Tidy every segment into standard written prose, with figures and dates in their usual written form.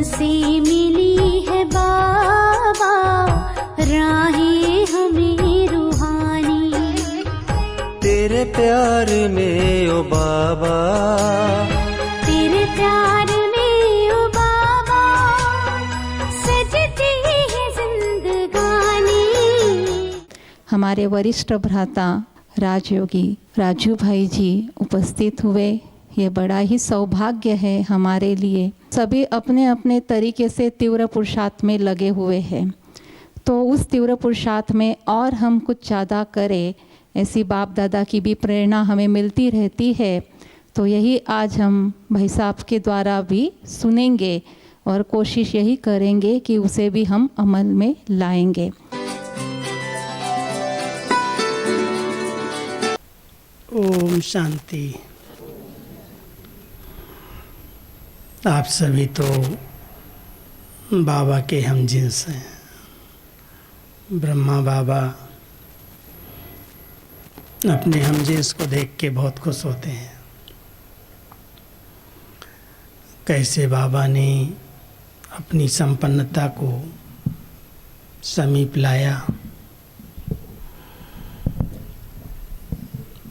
तुमसे मिली है बाबा राहें हमें रूहानी। तेरे प्यार में ओ बाबा, तेरे प्यार में ओ बाबा सजती है जिंदगानी। हमारे वरिष्ठ भ्राता राजयोगी राजू भाई जी उपस्थित हुए। ये बड़ा ही सौभाग्य है हमारे लिए। सभी अपने अपने तरीके से तीव्र पुरुषार्थ में लगे हुए हैं, तो उस तीव्र पुरुषार्थ में और हम कुछ ज़्यादा करें, ऐसी बाप दादा की भी प्रेरणा हमें मिलती रहती है। तो यही आज हम भाई साहब के द्वारा भी सुनेंगे और कोशिश यही करेंगे कि उसे भी हम अमल में लाएंगे। ओम शांति। आप सभी तो बाबा के हम जिन्स हैं। ब्रह्मा बाबा अपने हम जिन्स को देख के बहुत खुश होते हैं। कैसे बाबा ने अपनी संपन्नता को समीप लाया।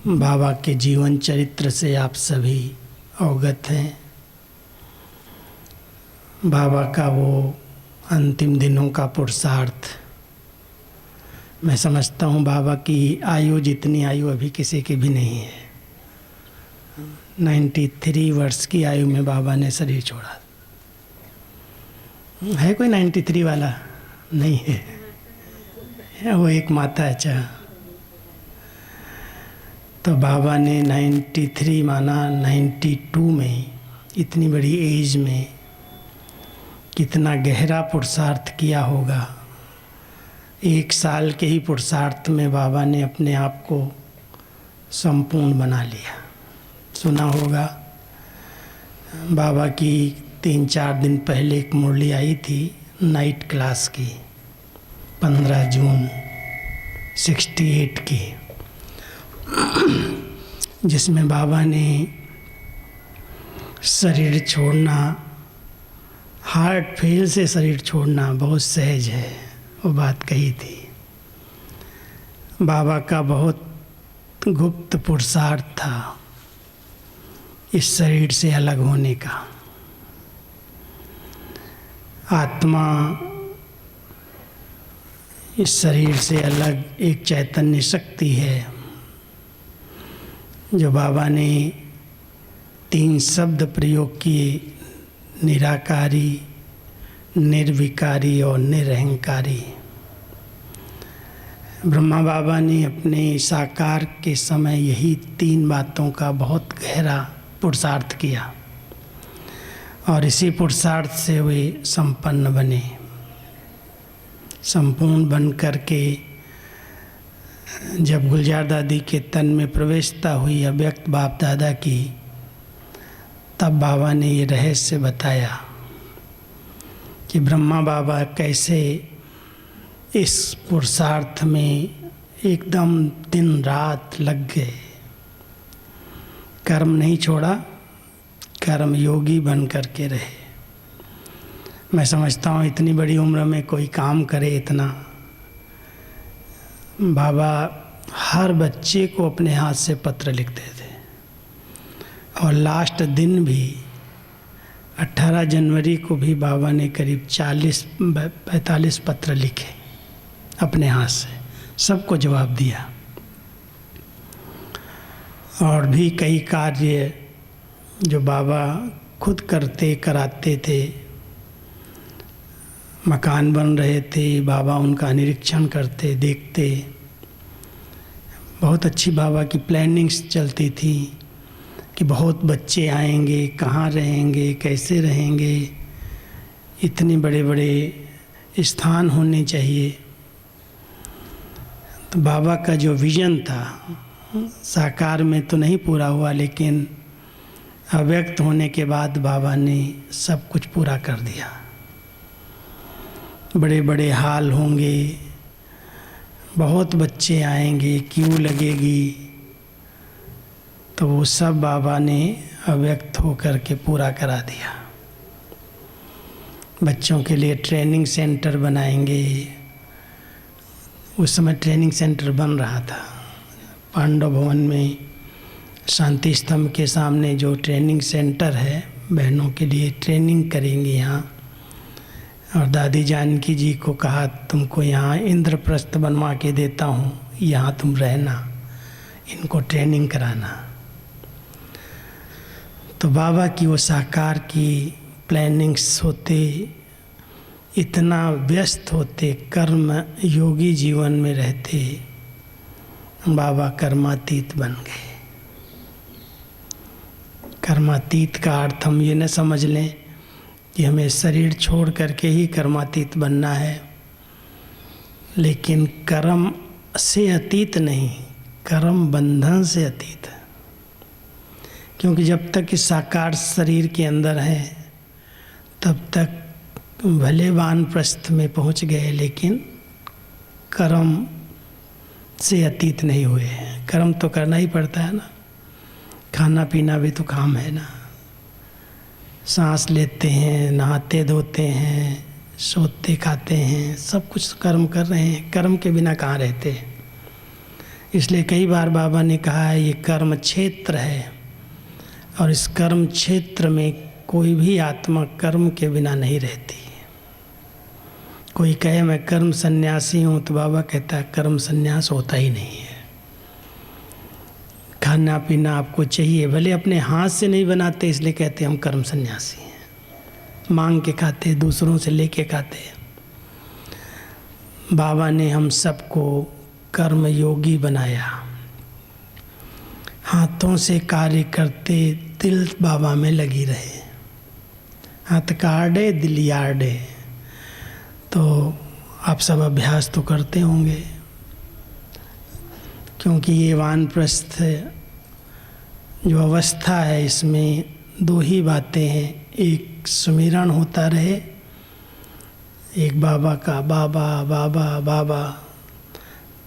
बाबा के जीवन चरित्र से आप सभी अवगत हैं। बाबा का वो अंतिम दिनों का पुरुषार्थ, मैं समझता हूँ बाबा की आयु जितनी आयु अभी किसी की भी नहीं है। 93 वर्ष की आयु में बाबा ने शरीर छोड़ा। है कोई 93 वाला? नहीं है, वो एक माता। अच्छा, तो बाबा ने 93 माना 92 में, इतनी बड़ी एज में कितना गहरा पुरुषार्थ किया होगा। 1 साल के ही पुरुषार्थ में बाबा ने अपने आप को संपूर्ण बना लिया। सुना होगा बाबा की 3-4 दिन पहले एक मुरली आई थी नाइट क्लास की, 15 जून 68 की, जिसमें बाबा ने शरीर छोड़ना, हार्ट फेल से शरीर छोड़ना बहुत सहज है, वो बात कही थी। बाबा का बहुत गुप्त पुरुषार्थ था इस शरीर से अलग होने का। आत्मा इस शरीर से अलग एक चैतन्य शक्ति है, जो बाबा ने 3 शब्द प्रयोग किए, निराकारी, निर्विकारी और निरहंकारी। ब्रह्मा बाबा ने अपने साकार के समय यही 3 बातों का बहुत गहरा पुरुषार्थ किया और इसी पुरुषार्थ से वे संपन्न बने। संपूर्ण बन करके जब गुलजार दादी के तन में प्रवेशता हुई अव्यक्त बाप दादा की, तब बाबा ने ये रहस्य बताया कि ब्रह्मा बाबा कैसे इस पुरुषार्थ में एकदम दिन रात लग गए। कर्म नहीं छोड़ा, कर्म योगी बन करके रहे। मैं समझता हूँ इतनी बड़ी उम्र में कोई काम करे इतना। बाबा हर बच्चे को अपने हाथ से पत्र लिखते थे और लास्ट दिन भी 18 जनवरी को भी बाबा ने करीब 40-45 पत्र लिखे अपने हाथ से, सबको जवाब दिया। और भी कई कार्य जो बाबा खुद करते कराते थे। मकान बन रहे थे, बाबा उनका निरीक्षण करते, देखते। बहुत अच्छी बाबा की प्लानिंग्स चलती थी कि बहुत बच्चे आएंगे, कहाँ रहेंगे, कैसे रहेंगे, इतने बड़े बड़े स्थान होने चाहिए। तो बाबा का जो विज़न था साकार में तो नहीं पूरा हुआ, लेकिन अव्यक्त होने के बाद बाबा ने सब कुछ पूरा कर दिया। बड़े बड़े हाल होंगे, बहुत बच्चे आएंगे, क्यू लगेगी, तो वो सब बाबा ने अव्यक्त होकर के पूरा करा दिया। बच्चों के लिए ट्रेनिंग सेंटर बनाएंगे। उस समय ट्रेनिंग सेंटर बन रहा था पांडव भवन में, शांति स्तंभ के सामने जो ट्रेनिंग सेंटर है, बहनों के लिए ट्रेनिंग करेंगे यहाँ। और दादी जानकी जी को कहा तुमको यहाँ इंद्रप्रस्थ बनवा के देता हूँ, यहाँ तुम रहना, इनको ट्रेनिंग कराना। तो बाबा की वो साकार की प्लानिंग्स होते, इतना व्यस्त होते, कर्म योगी जीवन में रहते, बाबा कर्मातीत बन गए। कर्मातीत का अर्थ हम ये न समझ लें कि हमें शरीर छोड़ करके ही कर्मातीत बनना है, लेकिन कर्म से अतीत नहीं, कर्म बंधन से अतीत है। क्योंकि जब तक इस साकार शरीर के अंदर है तब तक भले वानप्रस्थ में पहुंच गए, लेकिन कर्म से अतीत नहीं हुए हैं। कर्म तो करना ही पड़ता है ना, खाना पीना भी तो काम है ना, सांस लेते हैं, नहाते धोते हैं, सोते खाते हैं, सब कुछ कर्म कर रहे हैं। कर्म के बिना कहाँ रहते हैं। इसलिए कई बार बाबा ने कहा है ये कर्म क्षेत्र है, और इस कर्म क्षेत्र में कोई भी आत्मा कर्म के बिना नहीं रहती। कोई कहे मैं कर्म सन्यासी हूँ, तो बाबा कहता है कर्म सन्यास होता ही नहीं है। खाना पीना आपको चाहिए, भले अपने हाथ से नहीं बनाते, इसलिए कहते हम कर्म सन्यासी हैं। मांग के खाते, दूसरों से लेके खाते। बाबा ने हम सबको कर्म योगी बनाया। हाथों से कार्य करते, दिल बाबा में लगी रहे। हाथ काढ़े दिल यार्डे। तो आप सब अभ्यास तो करते होंगे, क्योंकि ये वानप्रस्थ जो अवस्था है, इसमें दो ही बातें हैं। एक सुमिरन होता रहे, एक बाबा का बाबा बाबा बाबा,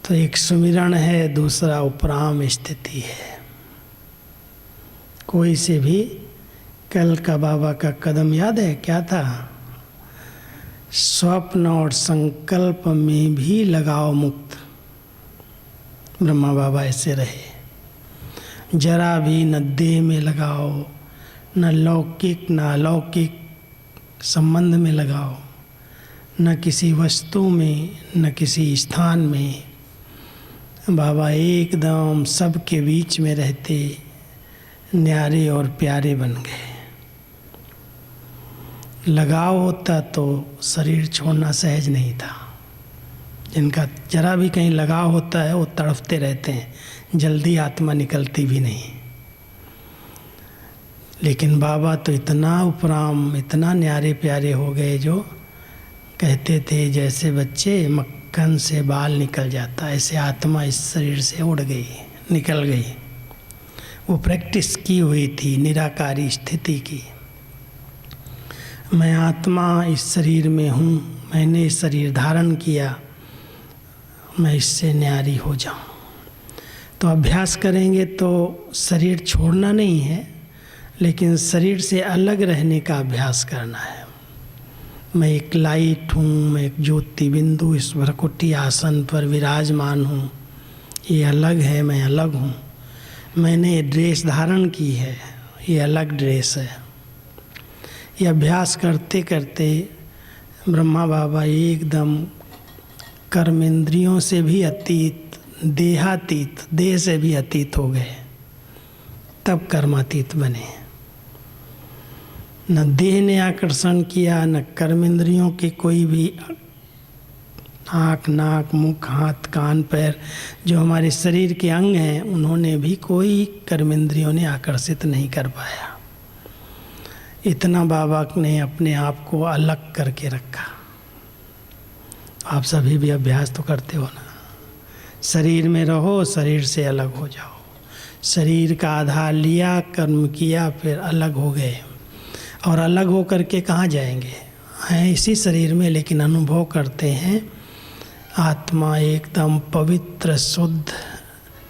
तो एक सुमिरन है, दूसरा उपराम स्थिति है। कोई से भी कल का बाबा का कदम याद है क्या था? स्वप्न और संकल्प में भी लगाओ मुक्त। ब्रह्मा बाबा ऐसे रहे, जरा भी न देह में लगाओ, न लौकिक न अलौकिक संबंध में लगाओ, न किसी वस्तु में, न किसी स्थान में। बाबा एकदम सबके बीच में रहते, न्यारे और प्यारे बन गए। लगाव होता तो शरीर छोड़ना सहज नहीं था। जिनका जरा भी कहीं लगाव होता है वो तड़फते रहते हैं, जल्दी आत्मा निकलती भी नहीं। लेकिन बाबा तो इतना उपराम, इतना न्यारे प्यारे हो गए, जो कहते थे जैसे बच्चे मक्खन से बाल निकल जाता, ऐसे आत्मा इस शरीर से उड़ गई, निकल गई। वो प्रैक्टिस की हुई थी निराकारी स्थिति की। मैं आत्मा इस शरीर में हूँ, मैंने शरीर धारण किया, मैं इससे न्यारी हो जाऊँ। तो अभ्यास करेंगे तो शरीर छोड़ना नहीं है, लेकिन शरीर से अलग रहने का अभ्यास करना है। मैं एक लाइट हूँ, मैं एक ज्योति बिंदु इस भ्रकुटी आसन पर विराजमान हूँ, ये अलग है, मैं अलग हूँ। मैंने ये ड्रेस धारण की है, ये अलग ड्रेस है। ये अभ्यास करते करते ब्रह्मा बाबा एकदम कर्मेंद्रियों से भी अतीत, देहातीत, देह से भी अतीत हो गए, तब कर्मातीत बने। न देह ने आकर्षण किया, न कर्मेंद्रियों के कोई भी आँख, नाक, मुख, हाथ, कान, पैर, जो हमारे शरीर के अंग हैं, उन्होंने भी कोई कर्मेंद्रियों ने आकर्षित नहीं कर पाया। इतना बाबा ने अपने आप को अलग करके रखा। आप सभी भी अभ्यास तो करते हो ना। शरीर में रहो, शरीर से अलग हो जाओ। शरीर का आधार लिया, कर्म किया, फिर अलग हो गए। और अलग हो करके कहाँ जाएंगे? हैं इसी शरीर में, लेकिन अनुभव करते हैं आत्मा एकदम पवित्र, शुद्ध,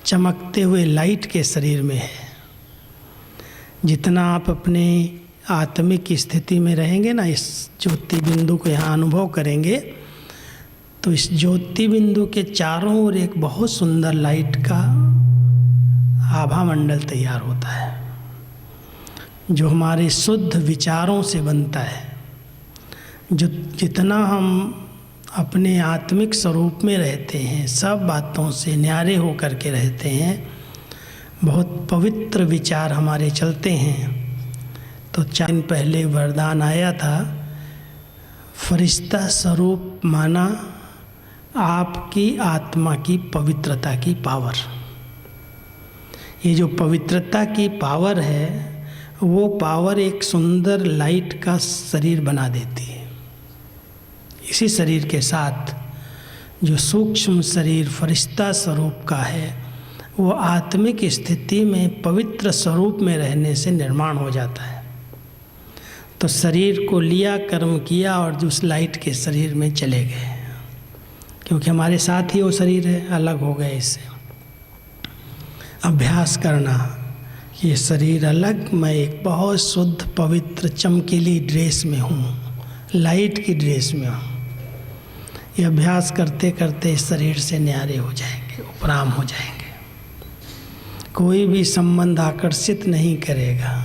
चमकते हुए लाइट के शरीर में है। जितना आप अपने आत्मिक स्थिति में रहेंगे ना, इस ज्योति बिंदु को यहाँ अनुभव करेंगे, तो इस ज्योति बिंदु के चारों ओर एक बहुत सुंदर लाइट का आभा मंडल तैयार होता है, जो हमारे शुद्ध विचारों से बनता है। जो जितना हम अपने आत्मिक स्वरूप में रहते हैं, सब बातों से न्यारे होकर के रहते हैं, बहुत पवित्र विचार हमारे चलते हैं। तो 4 दिन पहले वरदान आया था, फरिश्ता स्वरूप माना आपकी आत्मा की पवित्रता की पावर। ये जो पवित्रता की पावर है, वो पावर एक सुंदर लाइट का शरीर बना देती है। इसी शरीर के साथ जो सूक्ष्म शरीर फरिश्ता स्वरूप का है, वो आत्मिक स्थिति में पवित्र स्वरूप में रहने से निर्माण हो जाता है। तो शरीर को लिया, कर्म किया और उस लाइट के शरीर में चले गए, क्योंकि हमारे साथ ही वो शरीर है, अलग हो गए इससे। अभ्यास करना, ये शरीर अलग, मैं एक बहुत शुद्ध पवित्र चमकीली ड्रेस में हूँ, लाइट की ड्रेस में हूँ। ये अभ्यास करते करते इस शरीर से न्यारे हो जाएंगे, उपराम हो जाएंगे। कोई भी संबंध आकर्षित नहीं करेगा।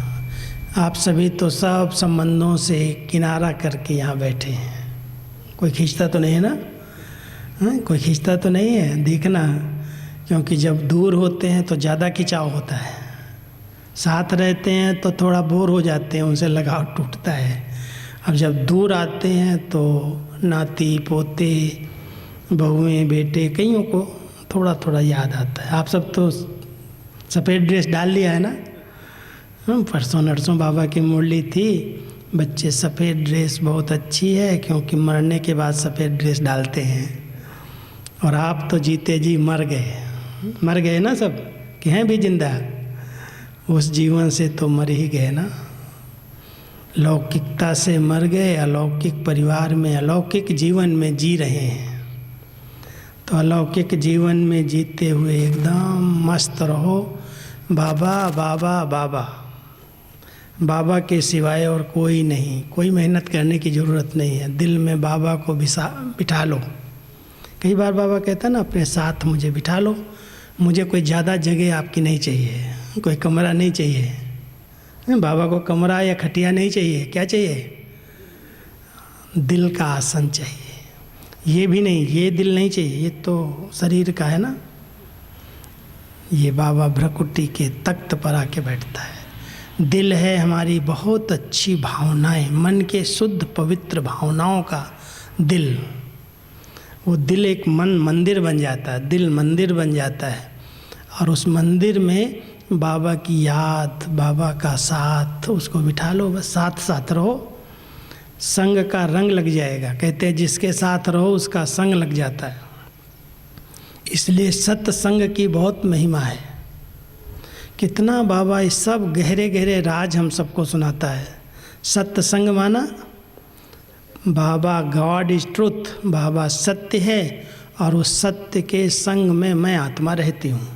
आप सभी तो सब संबंधों से किनारा करके यहाँ बैठे हैं। कोई खींचता तो नहीं है ना? कोई खींचता तो नहीं है, देखना, क्योंकि जब दूर होते हैं तो ज़्यादा खिंचाव होता है, साथ रहते हैं तो थोड़ा बोर हो जाते हैं, उनसे लगाव टूटता है। अब जब दूर आते हैं तो नाती पोते बहुएं बेटे कईयों को थोड़ा थोड़ा याद आता है। आप सब तो सफ़ेद ड्रेस डाल लिया है ना? परसों नरसों बाबा की मुरली थी, बच्चे सफ़ेद ड्रेस बहुत अच्छी है, क्योंकि मरने के बाद सफ़ेद ड्रेस डालते हैं। और आप तो जीते जी मर गए ना सब, कि हैं भी जिंदा, उस जीवन से तो मर ही गए ना। लौकिकता से मर गए, अलौकिक परिवार में अलौकिक जीवन में जी रहे हैं। तो अलौकिक जीवन में जीते हुए एकदम मस्त रहो। बाबा बाबा बाबा, बाबा के सिवाय और कोई नहीं, कोई मेहनत करने की ज़रूरत नहीं है। दिल में बाबा को बिठा लो। कई बार बाबा कहता ना, अपने साथ मुझे बिठा लो, मुझे कोई ज़्यादा जगह आपकी नहीं चाहिए, कोई कमरा नहीं चाहिए। बाबा को कमरा या खटिया नहीं चाहिए, क्या चाहिए? दिल का आसन चाहिए। ये भी नहीं, ये दिल नहीं चाहिए, ये तो शरीर का है ना। ये बाबा भ्रकुटी के तख्त पर आके बैठता है। दिल है हमारी बहुत अच्छी भावनाएं, मन के शुद्ध पवित्र भावनाओं का दिल। वो दिल एक मंदिर बन जाता है, दिल मंदिर बन जाता है। और उस मंदिर में बाबा की याद, बाबा का साथ, उसको बिठा लो, बस साथ साथ रहो। संग का रंग लग जाएगा। कहते हैं जिसके साथ रहो उसका संग लग जाता है। इसलिए सत्संग की बहुत महिमा है। कितना बाबा इस सब गहरे गहरे राज हम सबको सुनाता है। सत्संग माना बाबा गॉड इज ट्रुथ, बाबा सत्य है, और उस सत्य के संग में मैं आत्मा रहती हूँ,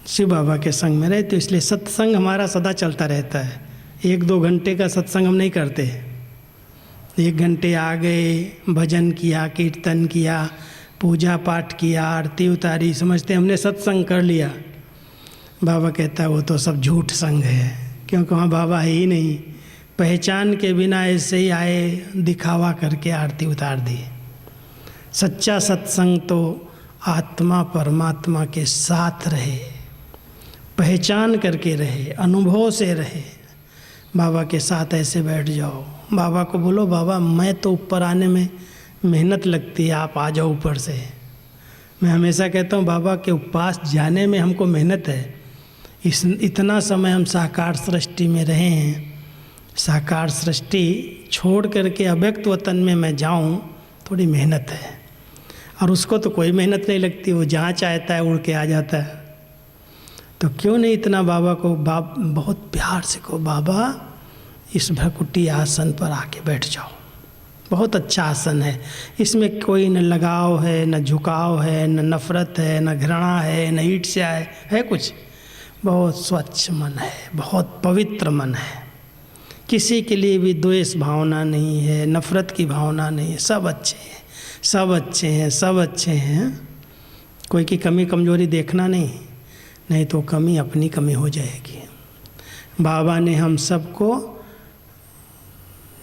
शिव बाबा के संग में रहती हूँ। इसलिए सत्संग हमारा सदा चलता रहता है। 1-2 घंटे का सत्संग हम नहीं करते। 1 घंटे आ गए, भजन किया, कीर्तन किया, पूजा पाठ किया, आरती उतारी, समझते हमने सत्संग कर लिया। बाबा कहता है वो तो सब झूठ संग है, क्योंकि वहाँ बाबा है ही नहीं। पहचान के बिना ऐसे ही आए, दिखावा करके आरती उतार दी। सच्चा सत्संग तो आत्मा परमात्मा के साथ रहे, पहचान करके रहे, अनुभव से रहे। बाबा के साथ ऐसे बैठ जाओ, बाबा को बोलो बाबा मैं तो ऊपर आने में मेहनत लगती है, आप आ जाओ ऊपर से। मैं हमेशा कहता हूँ बाबा के पास जाने में हमको मेहनत है। इतना समय हम साकार सृष्टि में रहे हैं, साकार सृष्टि छोड़ करके अव्यक्त वतन में मैं जाऊँ, थोड़ी मेहनत है। और उसको तो कोई मेहनत नहीं लगती, वो जहाँ चाहता है उड़ के आ जाता है। तो क्यों नहीं इतना बाबा को बहुत प्यार से कहो बाबा इस भ्रकुटी आसन पर आके बैठ जाओ। बहुत अच्छा आसन है, इसमें कोई न लगाव है, न झुकाव है, न नफ़रत है, न घृणा है, न ईर्ष्या है कुछ। बहुत स्वच्छ मन है, बहुत पवित्र मन है। किसी के लिए भी द्वेष भावना नहीं है, नफ़रत की भावना नहीं है। सब अच्छे हैं, सब अच्छे हैं, सब अच्छे हैं। कोई की कमी कमज़ोरी देखना नहीं तो कमी अपनी कमी हो जाएगी। बाबा ने हम सबको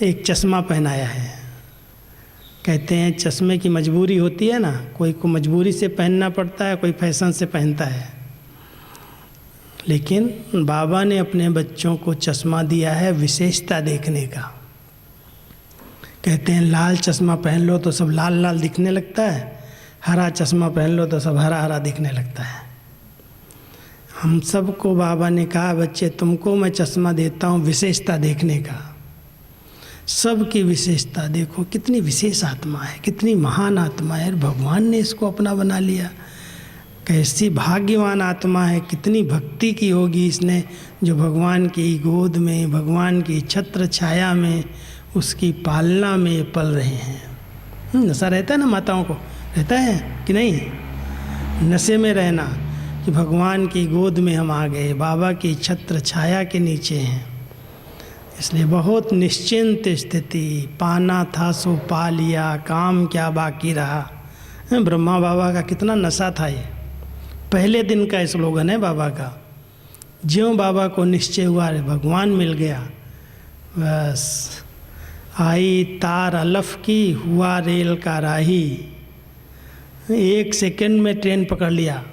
एक चश्मा पहनाया है। कहते हैं चश्मे की मजबूरी होती है ना, कोई को मजबूरी से पहनना पड़ता है, कोई फैशन से पहनता है। लेकिन बाबा ने अपने बच्चों को चश्मा दिया है विशेषता देखने का। कहते हैं लाल चश्मा पहन लो तो सब लाल लाल दिखने लगता है, हरा चश्मा पहन लो तो सब हरा हरा दिखने लगता है। हम सबको बाबा ने कहा बच्चे तुमको मैं चश्मा देता हूँ विशेषता देखने का। सबकी विशेषता देखो, कितनी विशेष आत्मा है, कितनी महान आत्मा है। भगवान ने इसको अपना बना लिया। कैसी भाग्यवान आत्मा है, कितनी भक्ति की होगी इसने, जो भगवान की गोद में, भगवान की छत्र छाया में, उसकी पालना में पल रहे हैं। नशा रहता है ना माताओं को, रहता है कि नहीं? नशे में रहना कि भगवान की गोद में हम आ गए, बाबा की छत्र छाया के नीचे हैं। इसलिए बहुत निश्चिंत स्थिति, पाना था सो पा लिया, काम क्या बाकी रहा। ब्रह्मा बाबा का कितना नशा था, ये पहले दिन का स्लोगन है बाबा का। ज्यों बाबा को निश्चय हुआ भगवान मिल गया, बस आई तार अलफ की, हुआ रेल का राही। 1 सेकंड में ट्रेन पकड़ लिया।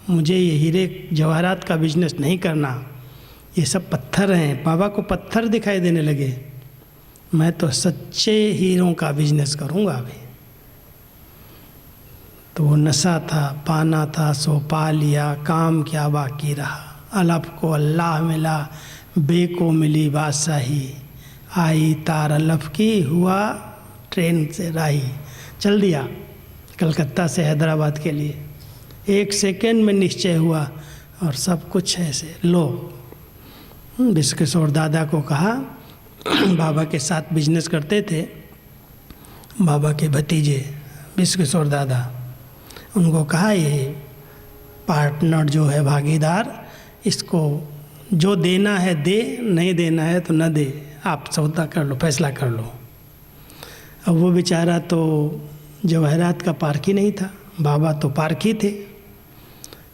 मुझे ये हीरे जवाहरात का बिजनेस नहीं करना, ये सब पत्थर हैं। बाबा को पत्थर दिखाई देने लगे। मैं तो सच्चे हीरों का बिजनेस करूँगा अभी। तो वो नशा था, पाना था सो पा लिया, काम क्या बाकी रहा। अलफ को अल्लाह मिला, बे को मिली बादशाही। आई तार अलफ की, हुआ ट्रेन से राही। चल दिया कलकत्ता से हैदराबाद के लिए। 1 सेकंड में निश्चय हुआ और सब कुछ ऐसे। लो विश्वकिशोर दादा को कहा, बाबा के साथ बिजनेस करते थे बाबा के भतीजे विश्वकिशोर दादा। उनको कहा ये पार्टनर जो है, भागीदार, इसको जो देना है दे, नहीं देना है तो न दे, आप सौदा कर लो, फैसला कर लो। अब वो बेचारा तो जवाहरात का पारखी नहीं था, बाबा तो पारखी थे।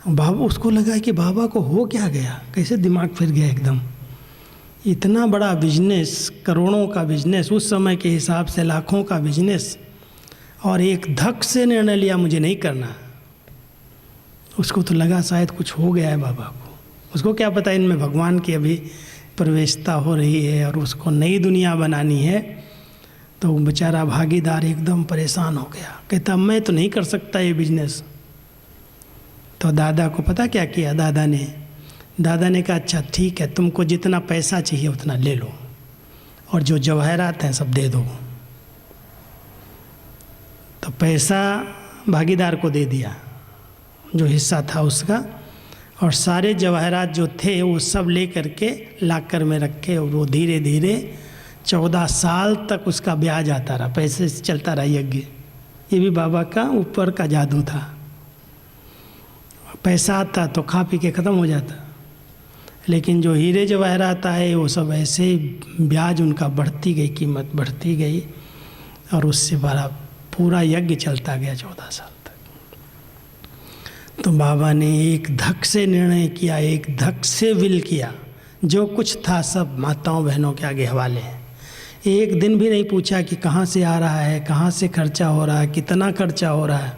बाबा, उसको लगा कि बाबा को हो क्या गया, कैसे दिमाग फिर गया एकदम। इतना बड़ा बिजनेस, करोड़ों का बिजनेस, उस समय के हिसाब से लाखों का बिजनेस, और एक धक से निर्णय लिया मुझे नहीं करना। उसको तो लगा शायद कुछ हो गया है बाबा को। उसको क्या पता इनमें भगवान की अभी प्रवेशता हो रही है और उसको नई दुनिया बनानी है। तो बेचारा भागीदार एकदम परेशान हो गया, कहता मैं तो नहीं कर सकता ये बिजनेस। तो दादा को पता क्या किया दादा ने कहा अच्छा ठीक है, तुमको जितना पैसा चाहिए उतना ले लो और जो जवाहरात हैं सब दे दो। तो पैसा भागीदार को दे दिया जो हिस्सा था उसका, और सारे जवाहरात जो थे वो सब ले करके लाकर में रखे। और वो धीरे धीरे 14 साल तक उसका ब्याज आता रहा, पैसे से चलता रहा यज्ञ। ये भी बाबा का ऊपर का जादू था। पैसा आता तो खा पी के ख़त्म हो जाता, लेकिन जो हीरे जवाहरात आए वो सब ऐसे ही ब्याज उनका बढ़ती गई, कीमत बढ़ती गई, और उससे बड़ा पूरा यज्ञ चलता गया 14 साल तक। तो बाबा ने एक धक से निर्णय किया, एक धक से विल किया। जो कुछ था सब माताओं बहनों के आगे हवाले है। एक दिन भी नहीं पूछा कि कहाँ से आ रहा है, कहाँ से खर्चा हो रहा है, कितना खर्चा हो रहा है।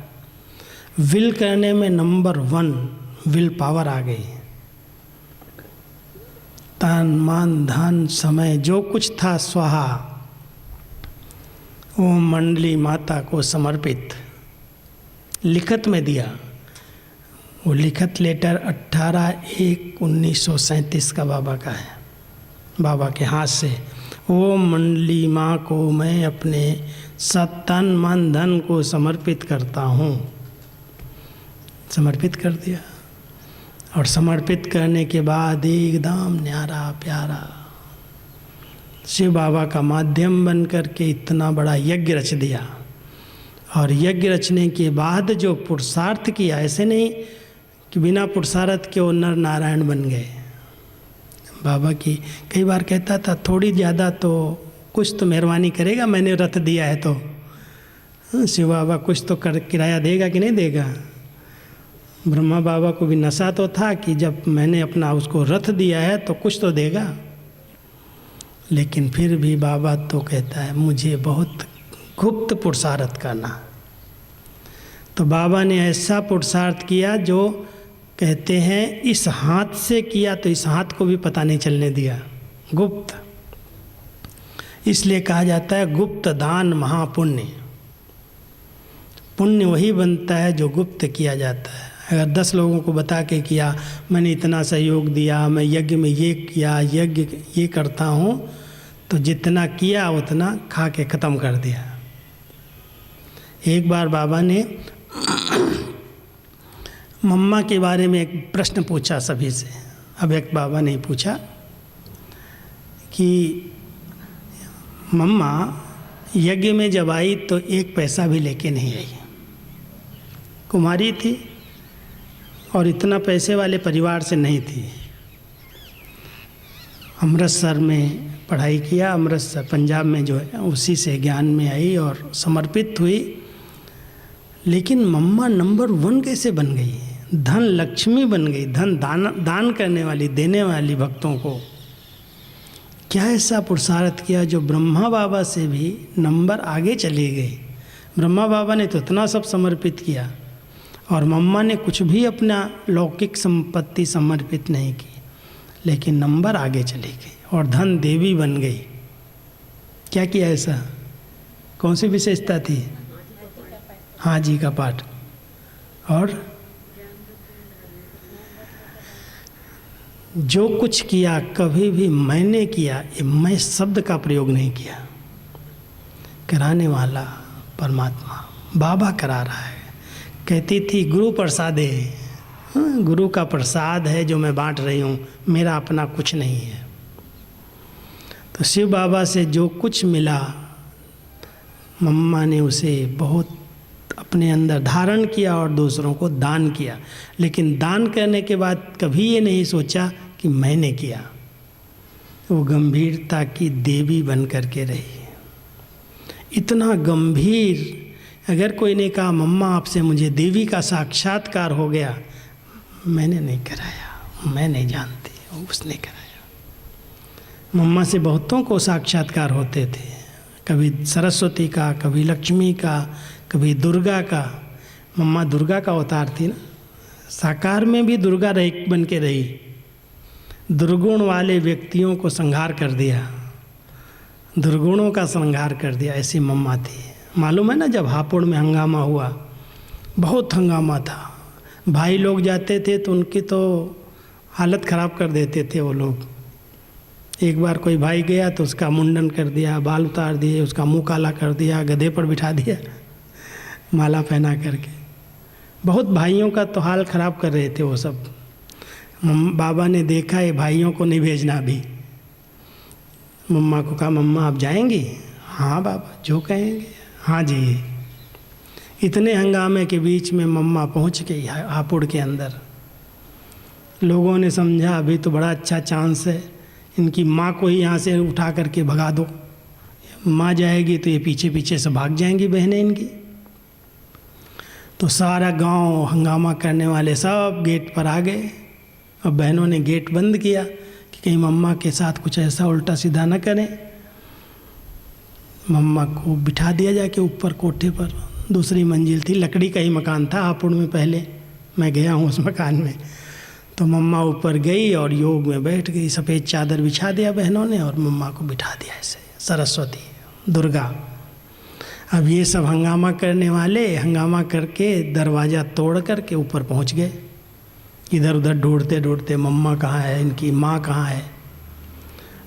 विल करने में नंबर 1 विल पावर आ गई। तन मन धन समय जो कुछ था स्वाहा, वो मंडली माता को समर्पित लिखत में दिया। वो लिखत लेटर 18/1/1937 का बाबा का है, बाबा के हाथ से। वो मंडली माँ को मैं अपने तन मन धन को समर्पित करता हूँ। समर्पित कर दिया, और समर्पित करने के बाद एकदम न्यारा प्यारा शिव बाबा का माध्यम बन कर के इतना बड़ा यज्ञ रच दिया। और यज्ञ रचने के बाद जो पुरुषार्थ किया, ऐसे नहीं कि बिना पुरुषार्थ के वो नर नारायण बन गए। बाबा की कई बार कहता था थोड़ी ज़्यादा तो कुछ तो मेहरबानी करेगा, मैंने रथ दिया है तो शिव बाबा कुछ तो कर किराया देगा कि नहीं देगा। ब्रह्मा बाबा को भी नशा तो था कि जब मैंने अपना उसको रथ दिया है तो कुछ तो देगा, लेकिन फिर भी बाबा तो कहता है मुझे बहुत गुप्त पुरुषार्थ करना। तो बाबा ने ऐसा पुरुषार्थ किया जो कहते हैं इस हाथ से किया तो इस हाथ को भी पता नहीं चलने दिया, गुप्त। इसलिए कहा जाता है गुप्त दान महापुण्य। पुण्य वही बनता है जो गुप्त किया जाता है। अगर 10 लोगों को बता के किया मैंने इतना सहयोग दिया, मैं यज्ञ में ये किया, यज्ञ ये करता हूँ, तो जितना किया उतना खा के ख़त्म कर दिया। एक बार बाबा ने मम्मा के बारे में एक प्रश्न पूछा सभी से। अब एक बाबा ने पूछा कि मम्मा यज्ञ में जब आई तो 1 पैसा भी लेके नहीं आई, कुमारी थी और इतना पैसे वाले परिवार से नहीं थी। अमृतसर में पढ़ाई किया, अमृतसर पंजाब में जो है उसी से ज्ञान में आई और समर्पित हुई। लेकिन मम्मा नंबर 1 कैसे बन गई? धन लक्ष्मी बन गई, धन दान करने वाली, देने वाली भक्तों को। क्या ऐसा पुरुषार्थ किया जो ब्रह्मा बाबा से भी नंबर आगे चली गई। ब्रह्मा बाबा ने तो इतना सब समर्पित किया और मम्मा ने कुछ भी अपना लौकिक संपत्ति समर्पित नहीं की, लेकिन नंबर आगे चली गई और धन देवी बन गई। क्या किया ऐसा? कौन सी विशेषता थी? हाँ जी का पाठ। और जो कुछ किया कभी भी मैंने किया, ये मैं शब्द का प्रयोग नहीं किया। कराने वाला परमात्मा बाबा करा रहा है। कहती थी गुरु प्रसादे, गुरु का प्रसाद है जो मैं बांट रही हूँ, मेरा अपना कुछ नहीं है। तो शिव बाबा से जो कुछ मिला मम्मा ने उसे बहुत अपने अंदर धारण किया और दूसरों को दान किया। लेकिन दान करने के बाद कभी ये नहीं सोचा कि मैंने किया। वो गंभीरता की देवी बन कर के रही। इतना गंभीर, अगर कोई ने कहा मम्मा आपसे मुझे देवी का साक्षात्कार हो गया, मैंने नहीं कराया, मैं नहीं जानती, उसने कराया। मम्मा से बहुतों को साक्षात्कार होते थे, कभी सरस्वती का, कभी लक्ष्मी का, कभी दुर्गा का। मम्मा दुर्गा का अवतार थी ना, साकार में भी दुर्गा बन के रही। दुर्गुण वाले व्यक्तियों को संहार कर दिया, दुर्गुणों का संहार कर दिया, ऐसी मम्मा थी। मालूम है ना जब हापुड़ में हंगामा हुआ, बहुत हंगामा था। भाई लोग जाते थे तो उनकी तो हालत ख़राब कर देते थे वो लोग। एक बार कोई भाई गया तो उसका मुंडन कर दिया, बाल उतार दिए, उसका मुंह काला कर दिया, गधे पर बिठा दिया माला पहना करके। बहुत भाइयों का तो हाल ख़राब कर रहे थे वो सब। बाबा ने देखा ये भाइयों को नहीं भेजना अभी। मम्मा को कहा मम्मा आप जाएंगी? हाँ बाबा जो कहेंगे। हाँ जी। इतने हंगामे के बीच में मम्मा पहुंच गई हापुड़ के अंदर। लोगों ने समझा अभी तो बड़ा अच्छा चांस है, इनकी माँ को ही यहाँ से उठा करके भगा दो। माँ जाएगी तो ये पीछे पीछे से भाग जाएंगी बहनें इनकी। तो सारा गांव हंगामा करने वाले सब गेट पर आ गए। अब बहनों ने गेट बंद किया कि कहीं मम्मा के साथ कुछ ऐसा उल्टा सीधा न करें। मम्मा को बिठा दिया जाके ऊपर कोठे पर, दूसरी मंजिल थी, लकड़ी का ही मकान था हापुड़ में। पहले मैं गया हूँ उस मकान में। तो मम्मा ऊपर गई और योग में बैठ गई। सफ़ेद चादर बिछा दिया बहनों ने और मम्मा को बिठा दिया ऐसे, सरस्वती दुर्गा। अब ये सब हंगामा करने वाले हंगामा करके दरवाज़ा तोड़ करके ऊपर पहुंच गए। इधर उधर ढूंढते ढूंढते मम्मा कहाँ है, इनकी माँ कहाँ है।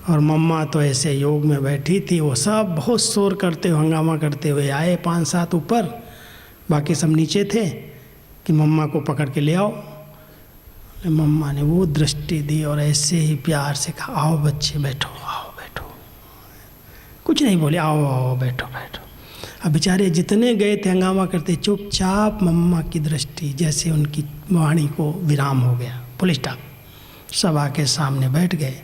और मम्मा तो ऐसे योग में बैठी थी। वो सब बहुत शोर करते हुए हंगामा करते हुए आए, 5-7 ऊपर, बाकी सब नीचे थे कि मम्मा को पकड़ के ले आओ। मम्मा ने वो दृष्टि दी और ऐसे ही प्यार से कहा आओ बच्चे बैठो, आओ बैठो। कुछ नहीं बोले, आओ आओ बैठो बैठो। अब बेचारे जितने गए थे हंगामा करते, चुपचाप मम्मा की दृष्टि जैसे उनकी वाणी को विराम हो गया, पुलिस स्टॉप। सब आके सामने बैठ गए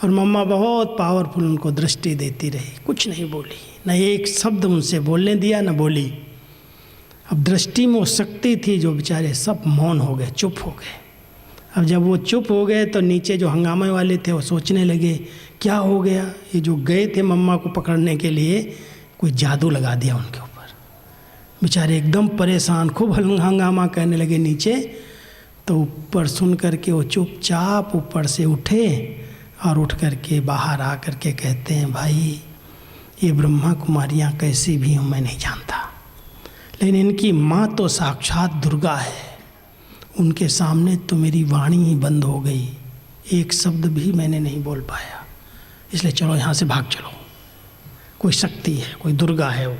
और मम्मा बहुत पावरफुल उनको दृष्टि देती रही, कुछ नहीं बोली, न एक शब्द उनसे बोलने दिया, न बोली। अब दृष्टि में वो शक्ति थी, जो बेचारे सब मौन हो गए, चुप हो गए। अब जब वो चुप हो गए तो नीचे जो हंगामे वाले थे वो सोचने लगे क्या हो गया, ये जो गए थे मम्मा को पकड़ने के लिए कोई जादू लगा दिया उनके ऊपर। बेचारे एकदम परेशान, खूब हंगामा करने लगे नीचे। तो ऊपर सुन करके वो चुपचाप ऊपर से उठे और उठ करके बाहर आ करके कहते हैं, भाई ये ब्रह्मा कुमारियाँ कैसी भी हूँ मैं नहीं जानता, लेकिन इनकी माँ तो साक्षात दुर्गा है। उनके सामने तो मेरी वाणी ही बंद हो गई, एक शब्द भी मैंने नहीं बोल पाया। इसलिए चलो यहाँ से भाग चलो, कोई शक्ति है, कोई दुर्गा है। वो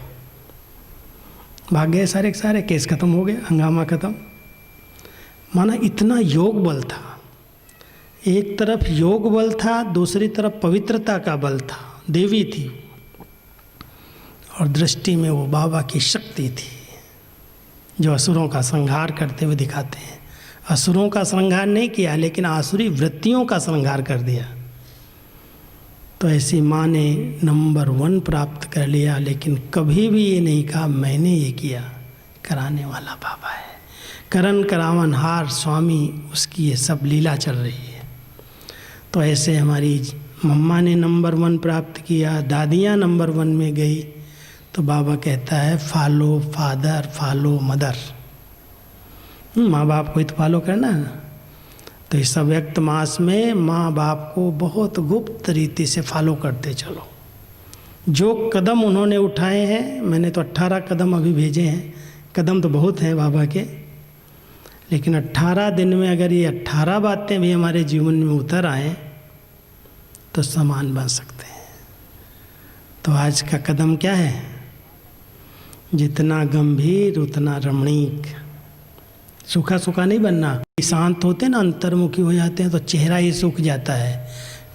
भाग गए, सारे के सारे केस खत्म हो गए, हंगामा खत्म। माना इतना योग बल था, एक तरफ योग बल था, दूसरी तरफ पवित्रता का बल था, देवी थी, और दृष्टि में वो बाबा की शक्ति थी जो असुरों का संहार करते हुए दिखाते हैं। असुरों का संहार नहीं किया, लेकिन आसुरी वृत्तियों का संहार कर दिया। तो ऐसी माँ ने नंबर 1 प्राप्त कर लिया, लेकिन कभी भी ये नहीं कहा मैंने ये किया, कराने वाला बाबा है, करण करावनहार स्वामी, उसकी ये सब लीला चल रही है। तो ऐसे हमारी मम्मा ने नंबर 1 प्राप्त किया, दादियाँ नंबर 1 में गई। तो बाबा कहता है फॉलो फादर, फॉलो मदर। माँ बाप को ही तो फॉलो करना है ना। तो इस अव्यक्त मास में माँ बाप को बहुत गुप्त रीति से फॉलो करते चलो। जो कदम उन्होंने उठाए हैं, मैंने तो 18 कदम अभी भेजे हैं, कदम तो बहुत हैं बाबा के, लेकिन 18 दिन में अगर ये 18 बातें भी हमारे जीवन में उतर आएँ तो समान बन सकते हैं। तो आज का कदम क्या है? जितना गंभीर उतना रमणीक। सूखा सूखा नहीं बनना। शांत होते ना, अंतर्मुखी हो जाते हैं तो चेहरा ही सूख जाता है।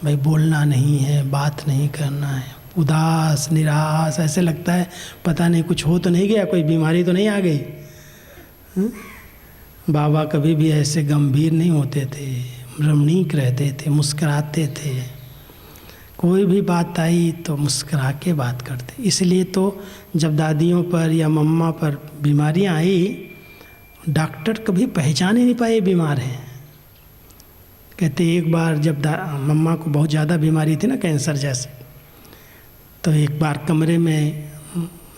भाई बोलना नहीं है, बात नहीं करना है, उदास निराश, ऐसे लगता है पता नहीं कुछ हो तो नहीं गया, कोई बीमारी तो नहीं आ गई। बाबा कभी भी ऐसे गंभीर नहीं होते थे, रमणीक रहते थे, मुस्कुराते थे। कोई भी बात आई तो मुस्कुरा के बात करते। इसलिए तो जब दादियों पर या मम्मा पर बीमारियां आई, डॉक्टर कभी पहचान ही नहीं पाए बीमार हैं। कहते एक बार जब मम्मा को बहुत ज़्यादा बीमारी थी ना, कैंसर जैसे, तो एक बार कमरे में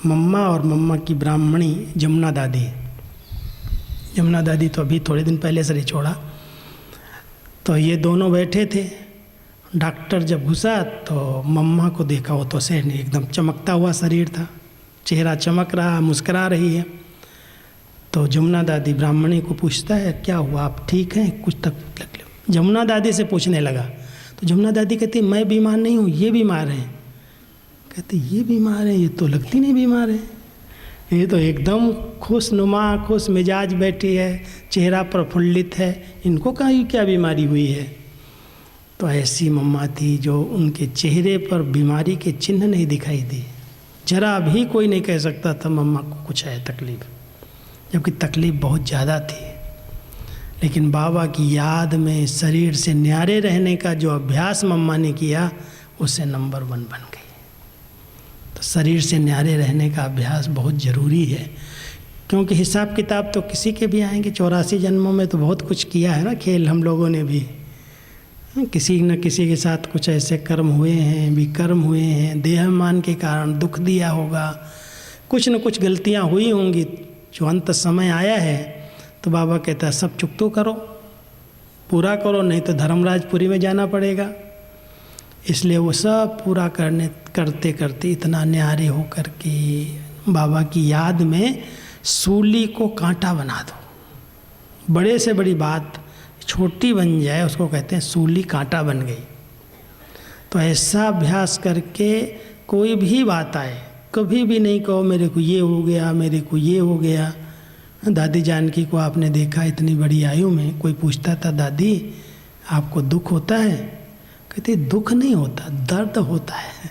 मम्मा और मम्मा की ब्राह्मणी जमुना दादी तो अभी थोड़े दिन पहले से ही छोड़ा, तो ये दोनों बैठे थे। डॉक्टर जब घुसा तो मम्मा को देखा, वो तो से नहीं, एकदम चमकता हुआ शरीर था, चेहरा चमक रहा, मुस्करा रही है। तो जमुना दादी ब्राह्मणी को पूछता है क्या हुआ, आप ठीक हैं, कुछ तकलीफ? जमुना दादी से पूछने लगा तो जमुना दादी कहती मैं बीमार नहीं हूँ, ये बीमार हैं। कहते ये बीमार है, ये तो लगती नहीं बीमार है, ये तो एकदम खुशनुमा खुश मिजाज बैठी है, चेहरा प्रफुल्लित है, इनको कहीं क्या बीमारी हुई है? तो ऐसी मम्मा थी जो उनके चेहरे पर बीमारी के चिन्ह नहीं दिखाई दी। जरा भी कोई नहीं कह सकता था मम्मा को कुछ है तकलीफ, जबकि तकलीफ बहुत ज़्यादा थी। लेकिन बाबा की याद में शरीर से न्यारे रहने का जो अभ्यास मम्मा ने किया, उससे नंबर 1 बन गई। तो शरीर से न्यारे रहने का अभ्यास बहुत ज़रूरी है, क्योंकि हिसाब किताब तो किसी के भी आएंगे। 84 जन्मों में तो बहुत कुछ किया है ना, खेल हम लोगों ने भी, किसी न किसी के साथ कुछ ऐसे कर्म हुए हैं, विकर्म हुए हैं, देहमान के कारण दुख दिया होगा, कुछ न कुछ गलतियां हुई होंगी। जो अंत समय आया है तो बाबा कहता है सब चुकतो करो, पूरा करो, नहीं तो धर्मराजपुरी में जाना पड़ेगा। इसलिए वो सब पूरा करते करते इतना न्यारे होकर के बाबा की याद में सूली को कांटा बना दो। बड़े से बड़ी बात छोटी बन जाए, उसको कहते हैं सूली कांटा बन गई। तो ऐसा अभ्यास करके कोई भी बात आए, कभी भी नहीं कहो मेरे को ये हो गया, मेरे को ये हो गया। दादी जानकी को आपने देखा, इतनी बड़ी आयु में कोई पूछता था दादी आपको दुख होता है? कहती दुख नहीं होता, दर्द होता है।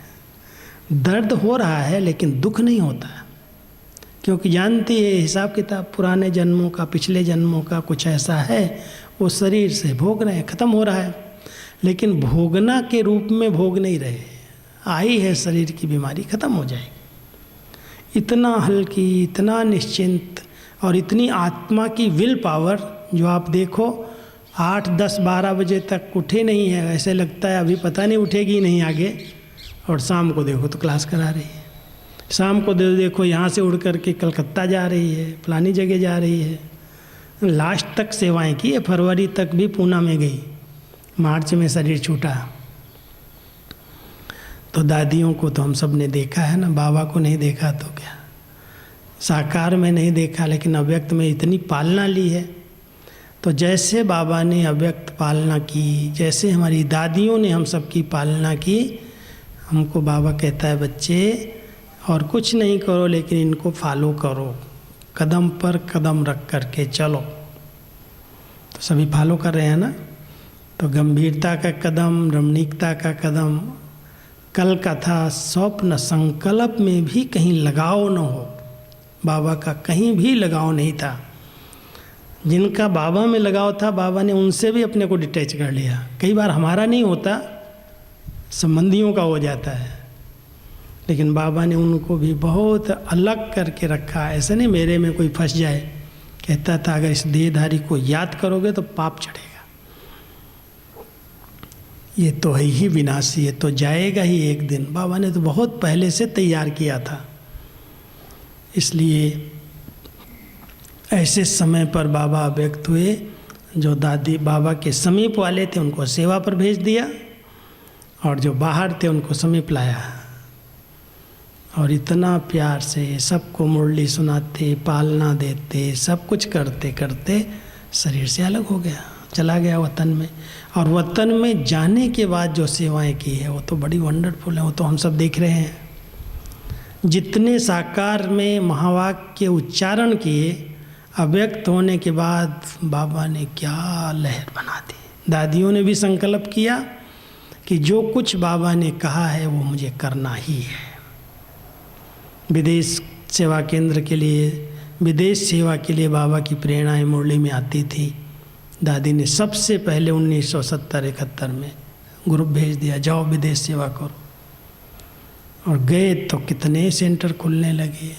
दर्द हो रहा है लेकिन दुख नहीं होता, क्योंकि जानती है हिसाब किताब पुराने जन्मों का, पिछले जन्मों का कुछ ऐसा है, वो शरीर से भोग रहे हैं, ख़त्म हो रहा है। लेकिन भोगना के रूप में भोग नहीं रहे। आई है शरीर की बीमारी, खत्म हो जाएगी। इतना हल्की, इतना निश्चिंत और इतनी आत्मा की विल पावर, जो आप देखो 8, 10, 12 बजे तक उठे नहीं है, ऐसे लगता है अभी पता नहीं उठेगी नहीं आगे, और शाम को देखो तो क्लास करा रही है। शाम को देखो यहाँ से उड़ करके कलकत्ता जा रही है, फलानी जगह जा रही है। लास्ट तक सेवाएं की है, फरवरी तक भी पूना में गई, मार्च में शरीर छूटा। तो दादियों को तो हम सब ने देखा है ना, बाबा को नहीं देखा तो क्या, साकार में नहीं देखा, लेकिन अव्यक्त में इतनी पालना ली है। तो जैसे बाबा ने अव्यक्त पालना की, जैसे हमारी दादियों ने हम सब की पालना की, हमको बाबा कहता है बच्चे और कुछ नहीं करो, लेकिन इनको फॉलो करो, कदम पर कदम रख करके चलो। तो सभी फॉलो कर रहे हैं ना। तो गंभीरता का कदम, रमणीकता का कदम। कल का था स्वप्न संकल्प में भी कहीं लगाव न हो, बाबा का कहीं भी लगाव नहीं था। जिनका बाबा में लगाव था, बाबा ने उनसे भी अपने को डिटैच कर लिया। कई बार हमारा नहीं होता, संबंधियों का हो जाता है, लेकिन बाबा ने उनको भी बहुत अलग करके रखा। ऐसे नहीं मेरे में कोई फंस जाए। कहता था अगर इस देहधारी को याद करोगे तो पाप चढ़ेगा, ये तो है ही विनाशी, ये तो जाएगा ही एक दिन। बाबा ने तो बहुत पहले से तैयार किया था। इसलिए ऐसे समय पर बाबा व्यक्त हुए, जो दादी बाबा के समीप वाले थे उनको सेवा पर भेज दिया, और जो बाहर थे उनको समीप लाया। और इतना प्यार से सबको मुरली सुनाते, पालना देते, सब कुछ करते करते शरीर से अलग हो गया, चला गया वतन में। और वतन में जाने के बाद जो सेवाएं की है वो तो बड़ी वंडरफुल है, वो तो हम सब देख रहे हैं। जितने साकार में महावाक्य उच्चारण किए, अव्यक्त होने के बाद बाबा ने क्या लहर बना दी। दादियों ने भी संकल्प किया कि जो कुछ बाबा ने कहा है वो मुझे करना ही है। विदेश सेवा केंद्र के लिए, विदेश सेवा के लिए बाबा की प्रेरणाएं मुरली में आती थी। दादी ने सबसे पहले 1970-71 में ग्रुप भेज दिया, जाओ विदेश सेवा करो। और गए तो कितने सेंटर खुलने लगे।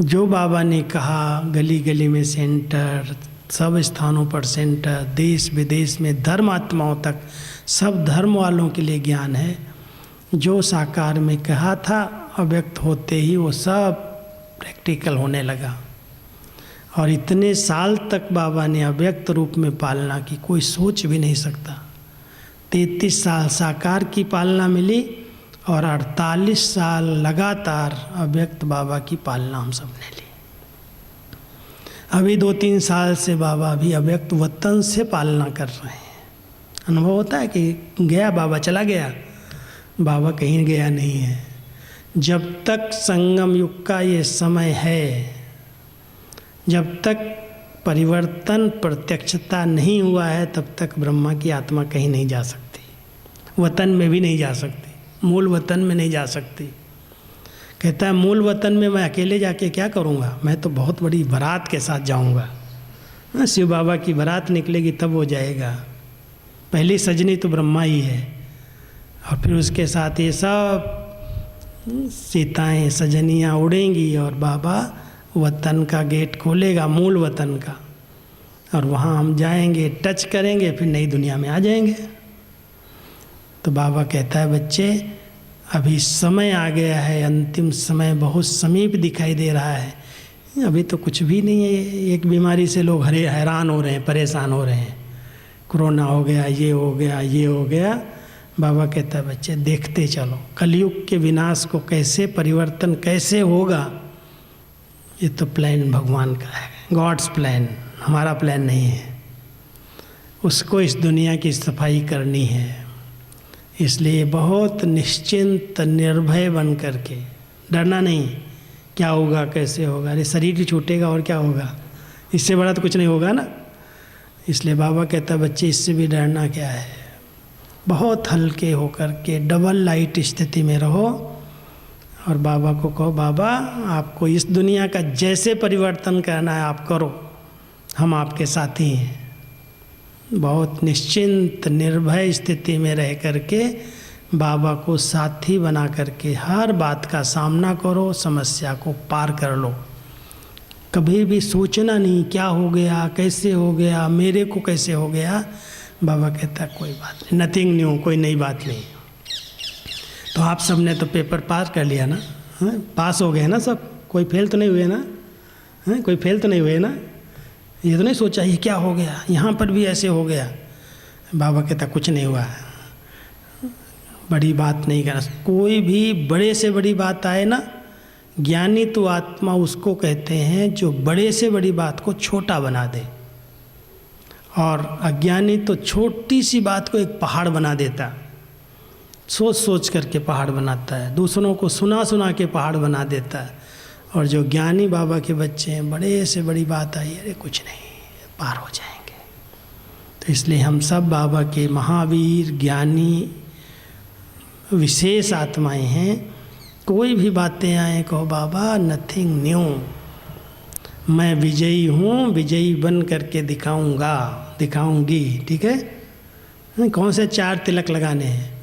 जो बाबा ने कहा, गली गली में सेंटर, सब स्थानों पर सेंटर, देश विदेश में धर्म आत्माओं तक, सब धर्म वालों के लिए ज्ञान है। जो साकार में कहा था, अव्यक्त होते ही वो सब प्रैक्टिकल होने लगा। और इतने साल तक बाबा ने अव्यक्त रूप में पालना की, कोई सोच भी नहीं सकता। 33 साल साकार की पालना मिली और 48 साल लगातार अव्यक्त बाबा की पालना हम सब ने ली। अभी 2-3 साल से बाबा भी अव्यक्त वतन से पालना कर रहे हैं। अनुभव होता है कि गया बाबा, चला गया बाबा, कहीं गया नहीं है। जब तक संगम युग का ये समय है, जब तक परिवर्तन प्रत्यक्षता नहीं हुआ है, तब तक ब्रह्मा की आत्मा कहीं नहीं जा सकती, वतन में भी नहीं जा सकती, मूल वतन में नहीं जा सकती। कहता है मूल वतन में मैं अकेले जाके क्या करूँगा, मैं तो बहुत बड़ी बारात के साथ जाऊँगा। शिव बाबा की बारात निकलेगी तब वो जाएगा। पहली सजनी तो ब्रह्मा ही है, और फिर उसके साथ ये सब सीताएं सजनियाँ उड़ेंगी, और बाबा वतन का गेट खोलेगा, मूल वतन का, और वहाँ हम जाएंगे, टच करेंगे, फिर नई दुनिया में आ जाएंगे। तो बाबा कहता है बच्चे, अभी समय आ गया है, अंतिम समय बहुत समीप दिखाई दे रहा है। अभी तो कुछ भी नहीं है। एक बीमारी से लोग हैरान हो रहे हैं, परेशान हो रहे हैं, कोरोना हो गया, ये हो गया, ये हो गया। बाबा कहता है बच्चे देखते चलो, कलयुग के विनाश को कैसे, परिवर्तन कैसे होगा, ये तो प्लान भगवान का है, गॉड्स प्लान, हमारा प्लान नहीं है। उसको इस दुनिया की सफाई करनी है। इसलिए बहुत निश्चिंत निर्भय बन करके, डरना नहीं, क्या होगा कैसे होगा, अरे शरीर छूटेगा और क्या होगा, इससे बड़ा तो कुछ नहीं होगा ना। इसलिए बाबा कहता बच्चे इससे भी डरना क्या है, बहुत हल्के होकर के डबल लाइट स्थिति में रहो, और बाबा को कहो बाबा आपको इस दुनिया का जैसे परिवर्तन करना है आप करो, हम आपके साथी हैं। बहुत निश्चिंत निर्भय स्थिति में रह करके बाबा को साथी बना करके हर बात का सामना करो, समस्या को पार कर लो। कभी भी सोचना नहीं क्या हो गया, कैसे हो गया, मेरे को कैसे हो गया। बाबा कहता कोई बात नहीं, नथिंग न्यू, कोई नई बात नहीं। तो आप सब ने तो पेपर पास कर लिया ना, पास हो गए ना सब, कोई फेल तो नहीं हुए ना, कोई फेल तो नहीं हुए ना। ये तो नहीं सोचा ये क्या हो गया, यहाँ पर भी ऐसे हो गया। बाबा कहता कुछ नहीं हुआ, बड़ी बात नहीं करना। कोई भी बड़े से बड़ी बात आए ना, ज्ञानी तो आत्मा उसको कहते हैं जो बड़े से बड़ी बात को छोटा बना दे, और अज्ञानी तो छोटी सी बात को एक पहाड़ बना देता। सोच सोच करके पहाड़ बनाता है, दूसरों को सुना सुना के पहाड़ बना देता है। और जो ज्ञानी बाबा के बच्चे हैं, बड़े से बड़ी बात आई, अरे कुछ नहीं, पार हो जाएंगे। तो इसलिए हम सब बाबा के महावीर ज्ञानी विशेष आत्माएं हैं। कोई भी बातें आए कहो बाबा नथिंग न्यू, मैं विजयी हूँ, विजयी बन करके दिखाऊंगा, दिखाऊंगी। ठीक है। कौन से 4 तिलक लगाने हैं?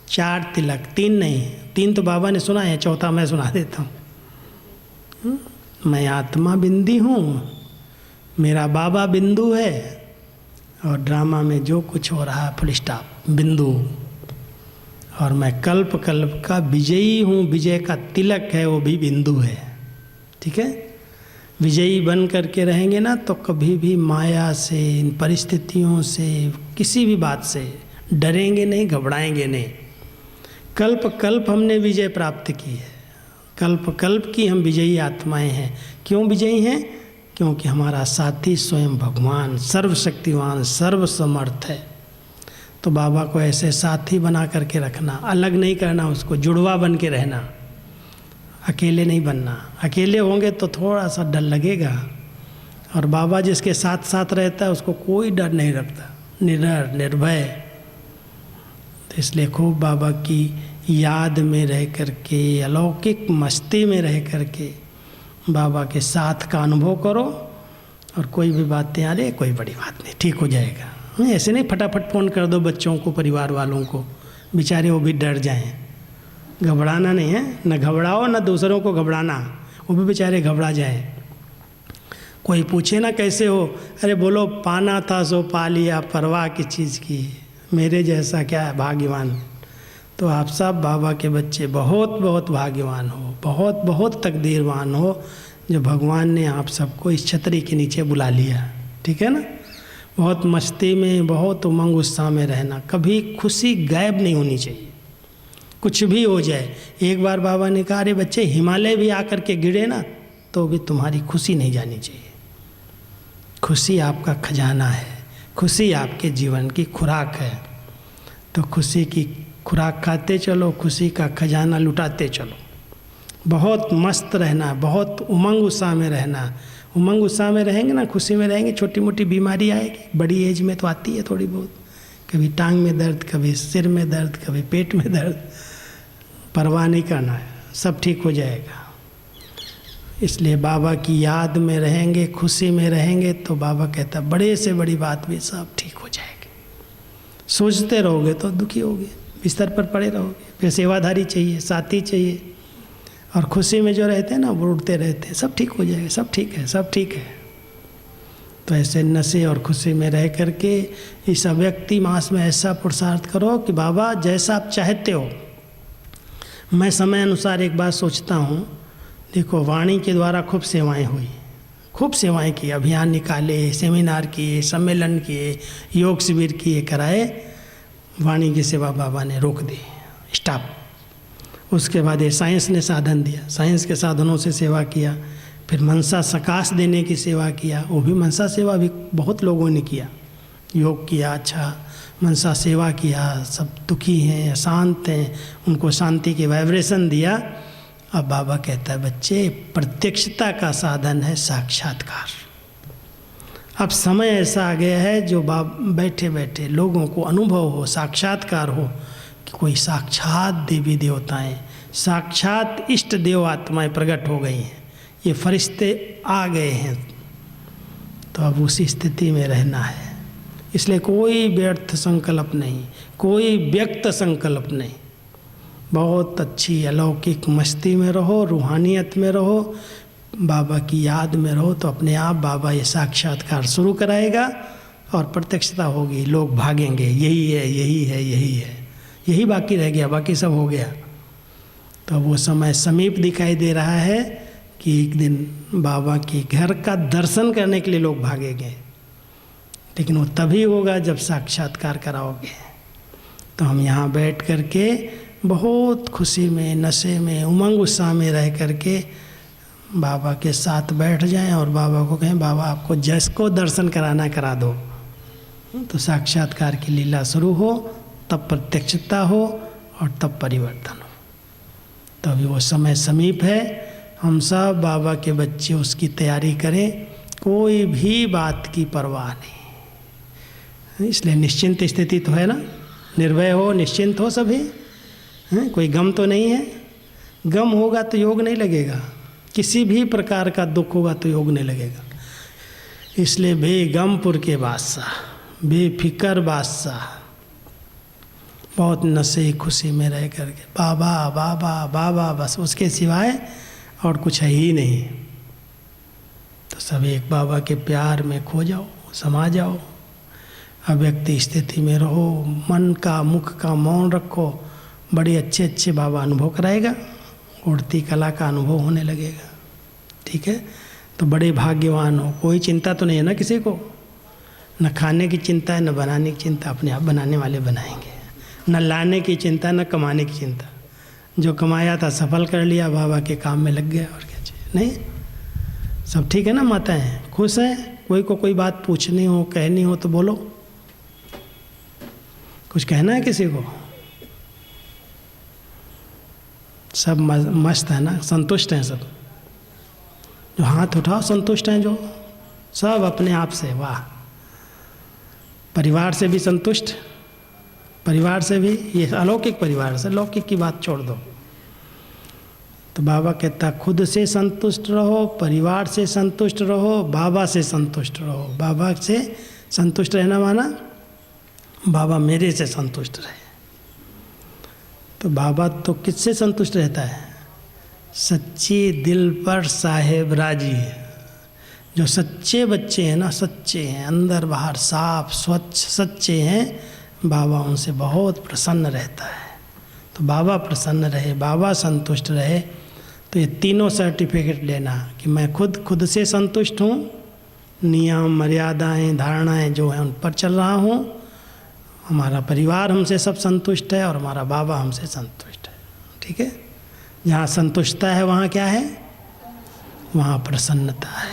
4 तिलक, 3 नहीं, 3 तो बाबा ने सुना है, चौथा मैं सुना देता हूँ। मैं आत्मा बिंदी हूँ, मेरा बाबा बिंदु है, और ड्रामा में जो कुछ हो रहा है फुल स्टॉप बिंदु, और मैं कल्प कल्प का विजयी हूँ, विजय का तिलक है वो भी बिंदु है। ठीक है। विजयी बन करके रहेंगे ना तो कभी भी माया से, इन परिस्थितियों से, किसी भी बात से डरेंगे नहीं, घबराएंगे नहीं। कल्प कल्प हमने विजय प्राप्त की है, कल्प कल्प की हम विजयी आत्माएं हैं। क्यों विजयी हैं? क्योंकि हमारा साथी स्वयं भगवान सर्वशक्तिवान सर्वसमर्थ है। तो बाबा को ऐसे साथी बना करके रखना, अलग नहीं करना, उसको जुड़वा बन के रहना, अकेले नहीं बनना। अकेले होंगे तो थोड़ा सा डर लगेगा, और बाबा जिसके साथ साथ रहता है उसको कोई डर नहीं रखता, निडर निर्भय। तो इसलिए खूब बाबा की याद में रह करके, अलौकिक मस्ती में रह करके बाबा के साथ का अनुभव करो। और कोई भी बातें आ रही, कोई बड़ी बात नहीं, ठीक हो जाएगा। ऐसे नहीं फटाफट फ़ोन कर दो बच्चों को, परिवार वालों को, बेचारे वो भी डर जाएं। घबराना नहीं है, न घबराओ न दूसरों को घबराना, वो भी बेचारे घबरा जाएं। कोई पूछे ना कैसे हो, अरे बोलो पाना था सो पा लिया, परवाह की चीज़ की, मेरे जैसा क्या है भाग्यवान। तो आप सब बाबा के बच्चे बहुत बहुत भाग्यवान हो, बहुत बहुत तकदीरवान हो, जो भगवान ने आप सबको इस छतरी के नीचे बुला लिया। ठीक है ना। बहुत मस्ती में, बहुत उमंग उत्साह में रहना, कभी खुशी गायब नहीं होनी चाहिए। कुछ भी हो जाए, एक बार बाबा ने कहा अरे बच्चे हिमालय भी आकर के गिरे ना तो भी तुम्हारी खुशी नहीं जानी चाहिए। खुशी आपका खजाना है, खुशी आपके जीवन की खुराक है। तो खुशी की खुराक खाते चलो, खुशी का खजाना लुटाते चलो। बहुत मस्त रहना, बहुत उमंग उत्साह में रहना। उमंग उत्साह में रहेंगे ना, खुशी में रहेंगे, छोटी मोटी बीमारी आएगी, बड़ी एज में तो आती है थोड़ी बहुत, कभी टांग में दर्द, कभी सिर में दर्द, कभी पेट में दर्द। परवाह नहीं करना है, सब ठीक हो जाएगा। इसलिए बाबा की याद में रहेंगे, खुशी में रहेंगे, तो बाबा कहता बड़े से बड़ी बात भी सब ठीक हो जाएगी। सोचते रहोगे तो दुखी होगे, बिस्तर पर पड़े रहोगे। फिर सेवाधारी चाहिए, साथी चाहिए, और खुशी में जो रहते हैं ना वो उड़ते रहते हैं, सब ठीक हो जाएगा, सब ठीक है, सब ठीक है। तो ऐसे नशे और खुशी में रह करके इस अव्यक्ति मास में ऐसा पुरुषार्थ करो कि बाबा जैसा आप चाहते हो। मैं समय अनुसार एक बात सोचता हूँ, देखो वाणी के द्वारा खूब सेवाएं हुई, खूब सेवाएं की, अभियान निकाले, सेमिनार किए, सम्मेलन किए, योग शिविर किए, कराए। वाणी की सेवा बाबा ने रोक दी, स्टॉप। उसके बाद ये साइंस ने साधन दिया, साइंस के साधनों से सेवा किया। फिर मनसा सकाश देने की सेवा किया, वो भी मनसा सेवा भी बहुत लोगों ने किया, योग किया, अच्छा मनसा सेवा किया। सब दुखी हैं, अशांत हैं, उनको शांति की वाइब्रेशन दिया। अब बाबा कहता है बच्चे प्रत्यक्षता का साधन है साक्षात्कार। अब समय ऐसा आ गया है जो बैठे बैठे लोगों को अनुभव हो, साक्षात्कार हो कि कोई साक्षात देवी देवताएं, साक्षात इष्ट देव आत्माएं प्रकट हो गई हैं, ये फरिश्ते आ गए हैं। तो अब उसी स्थिति में रहना है, इसलिए कोई व्यर्थ संकल्प नहीं, कोई व्यक्त संकल्प नहीं। बहुत अच्छी अलौकिक मस्ती में रहो, रूहानियत में रहो, बाबा की याद में रहो, तो अपने आप बाबा ये साक्षात्कार शुरू कराएगा और प्रत्यक्षता होगी। लोग भागेंगे, यही है, यही है, यही है, यही बाकी रह गया, बाकी सब हो गया। तो वो समय समीप दिखाई दे रहा है कि एक दिन बाबा के घर का दर्शन करने के लिए लोग भागेंगे, लेकिन वो तभी होगा जब साक्षात्कार कराओगे। तो हम यहाँ बैठ करके बहुत खुशी में, नशे में, उमंग उत्साह में रह करके बाबा के साथ बैठ जाएं और बाबा को कहें, बाबा आपको जिसको दर्शन कराना करा दो। तो साक्षात्कार की लीला शुरू हो, तब प्रत्यक्षता हो और तब परिवर्तन हो। तो अभी वो समय समीप है, हम सब बाबा के बच्चे उसकी तैयारी करें, कोई भी बात की परवाह नहीं। इसलिए निश्चिंत स्थिति तो है ना, निर्भय हो, निश्चिंत हो सभी, कोई गम तो नहीं है। गम होगा तो योग नहीं लगेगा, किसी भी प्रकार का दुख होगा तो योग नहीं लगेगा। इसलिए बेगमपुर के बादशाह, बेफिक्र बादशाह, बहुत नशे खुशी में रह करके बाबा बाबा बाबा, बस उसके सिवाय और कुछ है ही नहीं। तो सब एक बाबा के प्यार में खो जाओ, समा जाओ, अव्यक्त स्थिति में रहो, मन का मुख का मौन रखो, बड़े अच्छे अच्छे बाबा अनुभव कराएगा, उड़ती कला का अनुभव होने लगेगा। ठीक है, तो बड़े भाग्यवान हो, कोई चिंता तो नहीं है ना किसी को, न खाने की चिंता है, न बनाने की चिंता, अपने आप बनाने वाले बनाएंगे, न लाने की चिंता, न कमाने की चिंता। जो कमाया था सफल कर लिया, बाबा के काम में लग गया, और क्या चाहिए। नहीं, सब ठीक है ना, माताएं खुश हैं? कोई को कोई बात पूछनी हो, कहनी हो तो बोलो, कुछ कहना है किसी को? सब मस्त है ना, संतुष्ट हैं सब? जो हाथ उठाओ संतुष्ट हैं, जो सब अपने आप से, वाह। परिवार से भी संतुष्ट, परिवार से भी, ये अलौकिक परिवार से, लौकिक की बात छोड़ दो। तो बाबा कहता खुद से संतुष्ट रहो, परिवार से संतुष्ट रहो, बाबा से संतुष्ट रहो। बाबा से संतुष्ट रहना माना बाबा मेरे से संतुष्ट रहे। तो बाबा तो किससे संतुष्ट रहता है? सच्ची दिल पर साहेब राजी है। जो सच्चे बच्चे हैं ना, सच्चे हैं, अंदर बाहर साफ स्वच्छ सच्चे हैं, बाबा उनसे बहुत प्रसन्न रहता है। तो बाबा प्रसन्न रहे, बाबा संतुष्ट रहे, तो ये तीनों सर्टिफिकेट लेना कि मैं खुद से संतुष्ट हूँ, नियम मर्यादाएं धारणाएं जो हैं उन पर चल रहा हूँ, हमारा परिवार हमसे सब संतुष्ट है और हमारा बाबा हमसे संतुष्ट है। ठीक है, जहाँ संतुष्टता है वहाँ क्या है? वहाँ प्रसन्नता है।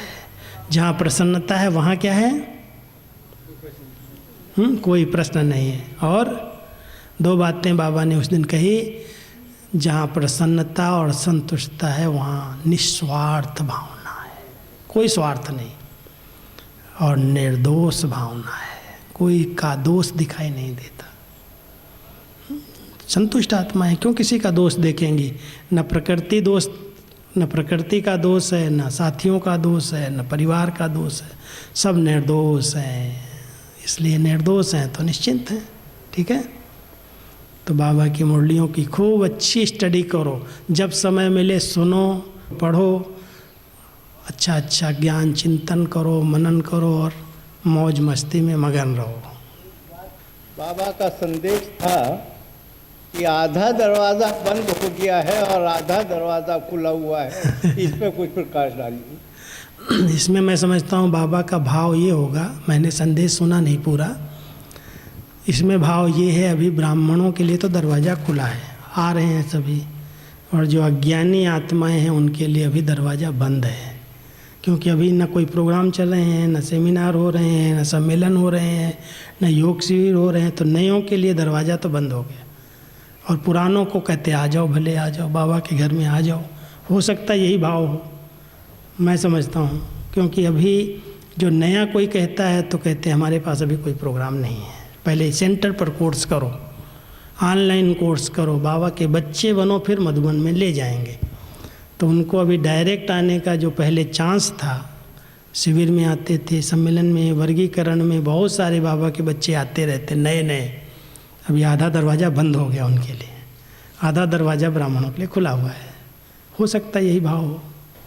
जहाँ प्रसन्नता है वहाँ क्या है? कोई प्रश्न नहीं है। और दो बातें बाबा ने उस दिन कही, जहाँ प्रसन्नता और संतुष्टता है वहाँ निस्वार्थ भावना है, कोई स्वार्थ नहीं, और निर्दोष भावना है, कोई का दोष दिखाई नहीं देता। संतुष्ट आत्मा है, क्यों किसी का दोष देखेंगी? न प्रकृति दोष, न प्रकृति का दोष है, न साथियों का दोष है, न परिवार का दोष है, सब निर्दोष हैं। इसलिए निर्दोष हैं तो निश्चिंत हैं। ठीक है, तो बाबा की मुरलियों की खूब अच्छी स्टडी करो, जब समय मिले सुनो, पढ़ो, अच्छा अच्छा ज्ञान चिंतन करो, मनन करो और मौज मस्ती में मगन रहो। बाबा का संदेश था कि आधा दरवाज़ा बंद हो गया है और आधा दरवाज़ा खुला हुआ है, इस पर कुछ प्रकाश डालिए। इसमें मैं समझता हूँ बाबा का भाव ये होगा, मैंने संदेश सुना नहीं पूरा, इसमें भाव ये है अभी ब्राह्मणों के लिए तो दरवाज़ा खुला है, आ रहे हैं सभी, और जो अज्ञानी आत्माएं हैं उनके लिए अभी दरवाज़ा बंद है, क्योंकि अभी न कोई प्रोग्राम चल रहे हैं, न सेमिनार हो रहे हैं, न सम्मेलन हो रहे हैं, न योग शिविर हो रहे हैं, तो नयों के लिए दरवाज़ा तो बंद हो गया। और पुरानों को कहते आ जाओ, भले आ जाओ, बाबा के घर में आ जाओ। हो सकता है यही भाव हो, मैं समझता हूँ, क्योंकि अभी जो नया कोई कहता है तो कहते हैं हमारे पास अभी कोई प्रोग्राम नहीं है, पहले सेंटर पर कोर्स करो, ऑनलाइन कोर्स करो, बाबा के बच्चे बनो, फिर मधुबन में ले जाएंगे। तो उनको अभी डायरेक्ट आने का जो पहले चांस था शिविर में आते थे, सम्मेलन में, वर्गीकरण में बहुत सारे बाबा के बच्चे आते रहते नए नए। अभी आधा दरवाज़ा बंद हो गया उनके लिए, आधा दरवाज़ा ब्राह्मणों के लिए खुला हुआ है। हो सकता है यही भाव हो।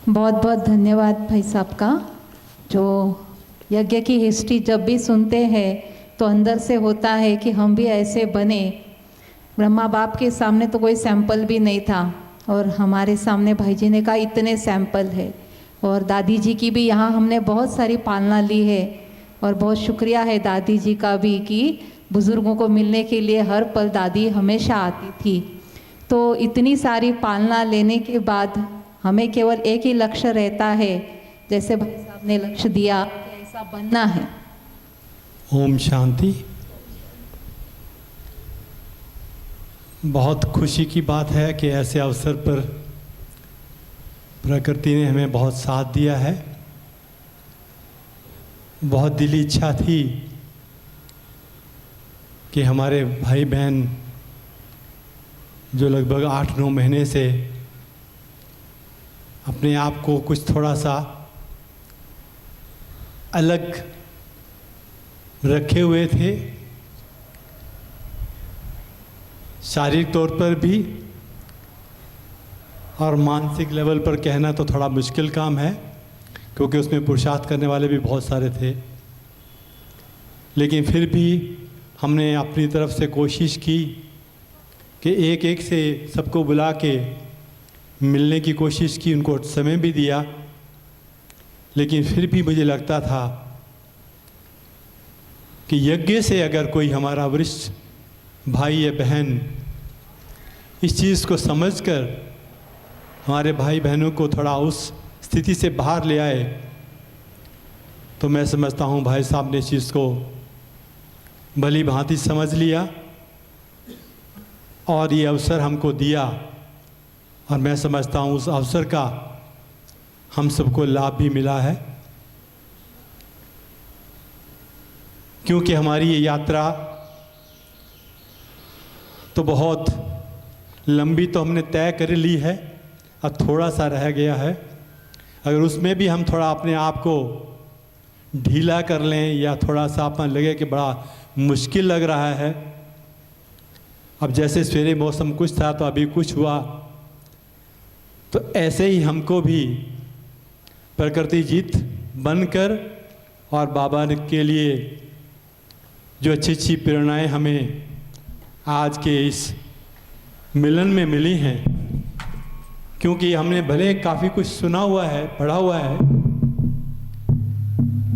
बहुत बहुत धन्यवाद भाई साहब का। जो यज्ञ की हिस्ट्री जब भी सुनते हैं तो अंदर से होता है कि हम भी ऐसे बने। ब्रह्मा बाप के सामने तो कोई सैंपल भी नहीं था और हमारे सामने भाई जी ने कहा इतने सैंपल है। और दादी जी की भी यहाँ हमने बहुत सारी पालना ली है और बहुत शुक्रिया है दादी जी का भी कि बुज़ुर्गों को मिलने के लिए हर पल दादी हमेशा आती थी। तो इतनी सारी पालना लेने के बाद हमें केवल एक ही लक्ष्य रहता है, जैसे भाई साहब ने लक्ष्य दिया कि ऐसा बनना है। ओम शांति। बहुत खुशी की बात है कि ऐसे अवसर पर प्रकृति ने हमें बहुत साथ दिया है। बहुत दिली इच्छा थी कि हमारे भाई बहन जो लगभग 8-9 महीने से अपने आप को कुछ थोड़ा सा अलग रखे हुए थे, शारीरिक तौर पर भी और मानसिक लेवल पर कहना तो थोड़ा मुश्किल काम है क्योंकि उसमें पुरुषार्थ करने वाले भी बहुत सारे थे, लेकिन फिर भी हमने अपनी तरफ से कोशिश की कि एक एक से सबको बुला के मिलने की कोशिश की, उनको समय भी दिया। लेकिन फिर भी मुझे लगता था कि यज्ञ से अगर कोई हमारा वरिष्ठ भाई या बहन इस चीज़ को समझकर हमारे भाई बहनों को थोड़ा उस स्थिति से बाहर ले आए तो मैं समझता हूँ भाई साहब ने इस चीज़ को भली भांति समझ लिया और ये अवसर हमको दिया। और मैं समझता हूँ उस अवसर का हम सबको लाभ भी मिला है, क्योंकि हमारी ये यात्रा तो बहुत लंबी तो हमने तय कर ली है, अब थोड़ा सा रह गया है। अगर उसमें भी हम थोड़ा अपने आप को ढीला कर लें या थोड़ा सा अपना लगे कि बड़ा मुश्किल लग रहा है, अब जैसे सवेरे मौसम कुछ था तो अभी कुछ हुआ, तो ऐसे ही हमको भी प्रकृति जीत बनकर और बाबा के लिए जो अच्छी अच्छी प्रेरणाएं हमें आज के इस मिलन में मिली हैं, क्योंकि हमने भले काफ़ी कुछ सुना हुआ है, पढ़ा हुआ है,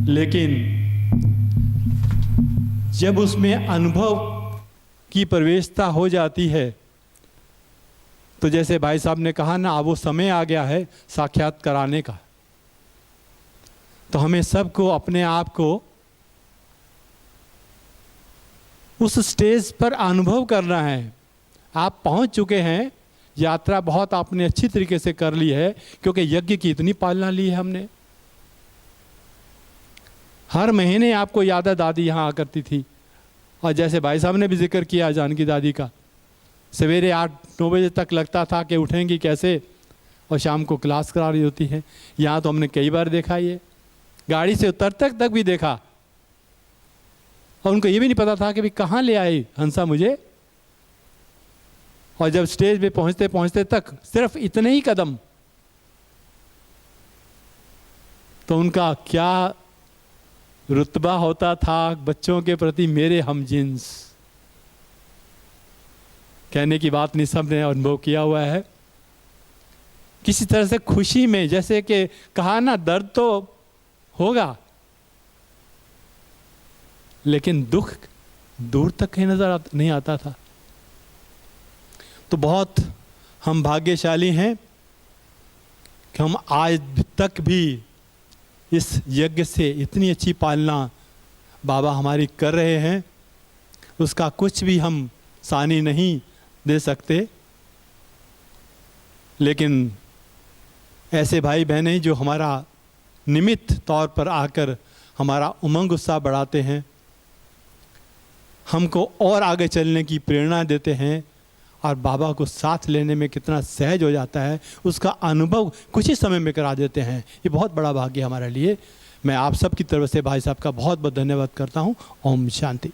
लेकिन जब उसमें अनुभव की प्रवेशता हो जाती है तो जैसे भाई साहब ने कहा ना, अब वो समय आ गया है साक्षात कराने का। तो हमें सबको अपने आप को उस स्टेज पर अनुभव करना है। आप पहुंच चुके हैं, यात्रा बहुत आपने अच्छी तरीके से कर ली है, क्योंकि यज्ञ की इतनी पालना ली है हमने। हर महीने आपको याद है दादी यहाँ आकर थी, और जैसे भाई साहब ने भी जिक्र किया जानकी दादी का, सवेरे 8-9 बजे तक लगता था कि उठेंगी कैसे, और शाम को क्लास करा रही होती है। यहाँ तो हमने कई बार देखा, ये गाड़ी से उतरते तक भी देखा, और उनको ये भी नहीं पता था कि भी कहाँ ले आई हंसा मुझे। और जब स्टेज पे पहुँचते पहुँचते तक सिर्फ इतने ही कदम, तो उनका क्या रुतबा होता था बच्चों के प्रति, मेरे हम जिन्स। कहने की बात नहीं, सब ने अनुभव किया हुआ है। किसी तरह से खुशी में, जैसे कि कहा ना, दर्द तो होगा लेकिन दुख दूर तक कहीं नजर नहीं आता था। तो बहुत हम भाग्यशाली हैं कि हम आज तक भी इस यज्ञ से इतनी अच्छी पालना बाबा हमारी कर रहे हैं, उसका कुछ भी हम सानी नहीं दे सकते। लेकिन ऐसे भाई बहनें जो हमारा निमित्त तौर पर आकर हमारा उमंग उत्साह बढ़ाते हैं, हमको और आगे चलने की प्रेरणा देते हैं, और बाबा को साथ लेने में कितना सहज हो जाता है उसका अनुभव कुछ ही समय में करा देते हैं। ये बहुत बड़ा भाग्य हमारे लिए। मैं आप सब की तरफ से भाई साहब का बहुत बहुत धन्यवाद करता हूँ। ओम शांति।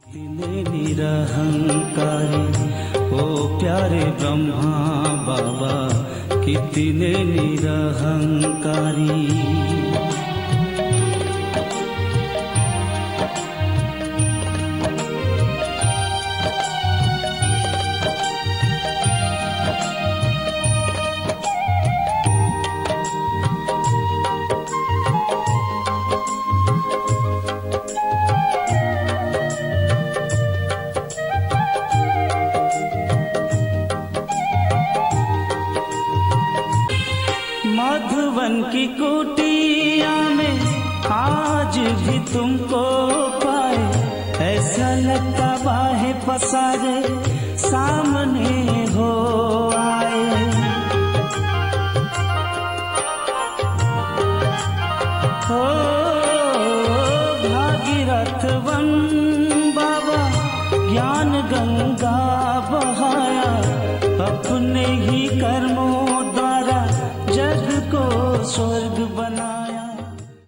कितने निरहंकारी ओ प्यारे ब्रह्मा बाबा, कितने निरहंकारी। मधुवन की कुटिया में आज भी तुमको पाए, ऐसा लगता बाहें पसारे सामने हो आए। हो भागीरथ वन बाबा ज्ञान गंगा बहाया, अपने ही कर्मों द्वारा जग को स्वर्ग बनाया।